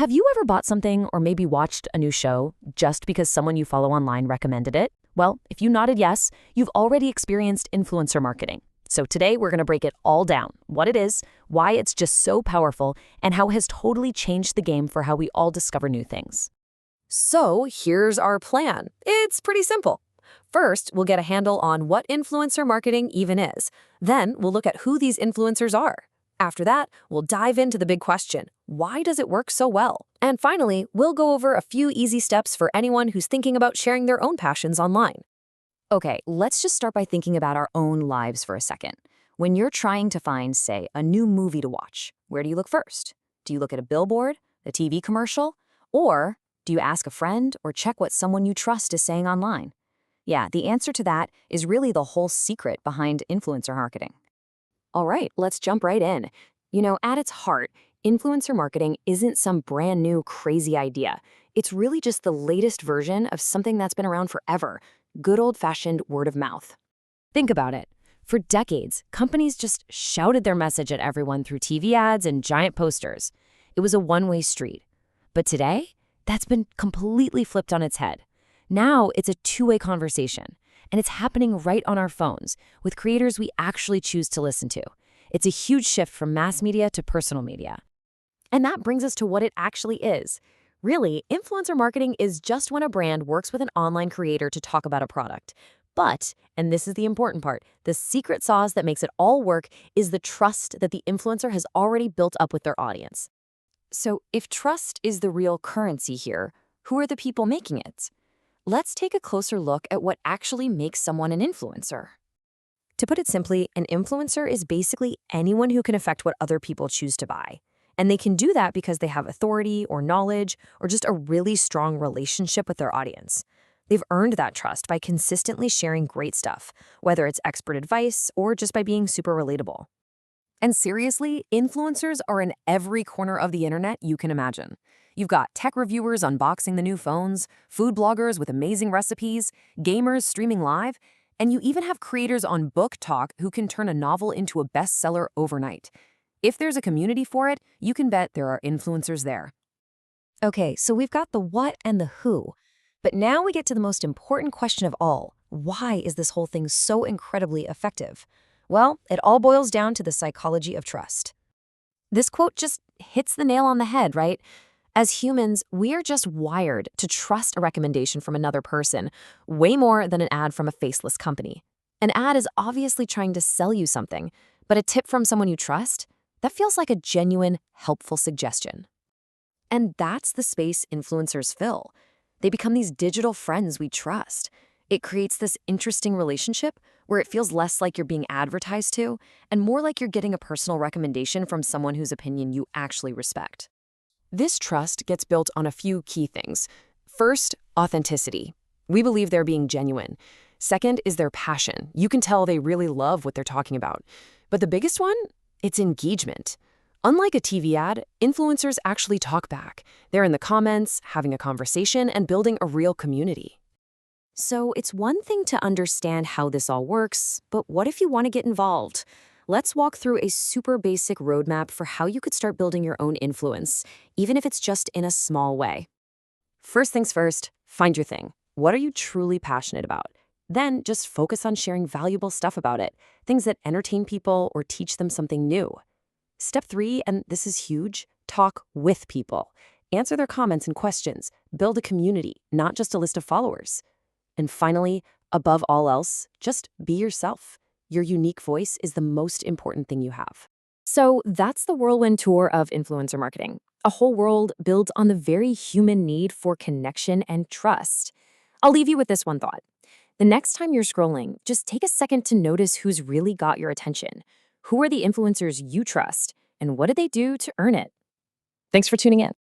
Have you ever bought something or maybe watched a new show just because someone you follow online recommended it? Well, if you nodded yes, you've already experienced influencer marketing. So today we're going to break it all down, what it is, why it's just so powerful, and how it has totally changed the game for how we all discover new things. So here's our plan. It's pretty simple. First, we'll get a handle on what influencer marketing even is. Then we'll look at who these influencers are. After that, we'll dive into the big question, why does it work so well? And finally, we'll go over a few easy steps for anyone who's thinking about sharing their own passions online. Okay, let's just start by thinking about our own lives for a second. When you're trying to find, say, a new movie to watch, where do you look first? Do you look at a billboard, a TV commercial, or do you ask a friend or check what someone you trust is saying online? Yeah, the answer to that is really the whole secret behind influencer marketing. All right, let's jump right in. At its heart, influencer marketing isn't some brand new crazy idea. It's really just the latest version of something that's been around forever, good old-fashioned word of mouth. Think about it. For decades, companies just shouted their message at everyone through TV ads and giant posters. It was a one-way street. But today, that's been completely flipped on its head. Now it's a two-way conversation. And it's happening right on our phones, with creators we actually choose to listen to. It's a huge shift from mass media to personal media. And that brings us to what it actually is. Really, influencer marketing is just when a brand works with an online creator to talk about a product. But, and this is the important part, the secret sauce that makes it all work is the trust that the influencer has already built up with their audience. So if trust is the real currency here, who are the people making it? Let's take a closer look at what actually makes someone an influencer. To put it simply, an influencer is basically anyone who can affect what other people choose to buy. And they can do that because they have authority or knowledge or just a really strong relationship with their audience. They've earned that trust by consistently sharing great stuff, whether it's expert advice or just by being super relatable. And seriously, influencers are in every corner of the internet you can imagine. You've got tech reviewers unboxing the new phones, food bloggers with amazing recipes, gamers streaming live, and you even have creators on Book Talk who can turn a novel into a bestseller overnight. If there's a community for it, you can bet there are influencers there. Okay, so we've got the what and the who. But now we get to the most important question of all. Why is this whole thing so incredibly effective? Well, it all boils down to the psychology of trust. This quote just hits the nail on the head, right? As humans, we are just wired to trust a recommendation from another person way more than an ad from a faceless company. An ad is obviously trying to sell you something, but a tip from someone you trust, that feels like a genuine, helpful suggestion. And that's the space influencers fill. They become these digital friends we trust. It creates this interesting relationship where it feels less like you're being advertised to and more like you're getting a personal recommendation from someone whose opinion you actually respect. This trust gets built on a few key things. First, authenticity. We believe they're being genuine. Second is their passion. You can tell they really love what they're talking about. But the biggest one? It's engagement. Unlike a TV ad, influencers actually talk back. They're in the comments, having a conversation, and building a real community. So it's one thing to understand how this all works, but what if you want to get involved? Let's walk through a super basic roadmap for how you could start building your own influence, even if it's just in a small way. First things first, find your thing. What are you truly passionate about? Then just focus on sharing valuable stuff about it, things that entertain people or teach them something new. Step 3, and this is huge, talk with people. Answer their comments and questions. Build a community, not just a list of followers. And finally, above all else, just be yourself. Your unique voice is the most important thing you have. So that's the whirlwind tour of influencer marketing. A whole world built on the very human need for connection and trust. I'll leave you with this one thought. The next time you're scrolling, just take a second to notice who's really got your attention. Who are the influencers you trust, and what did they do to earn it? Thanks for tuning in.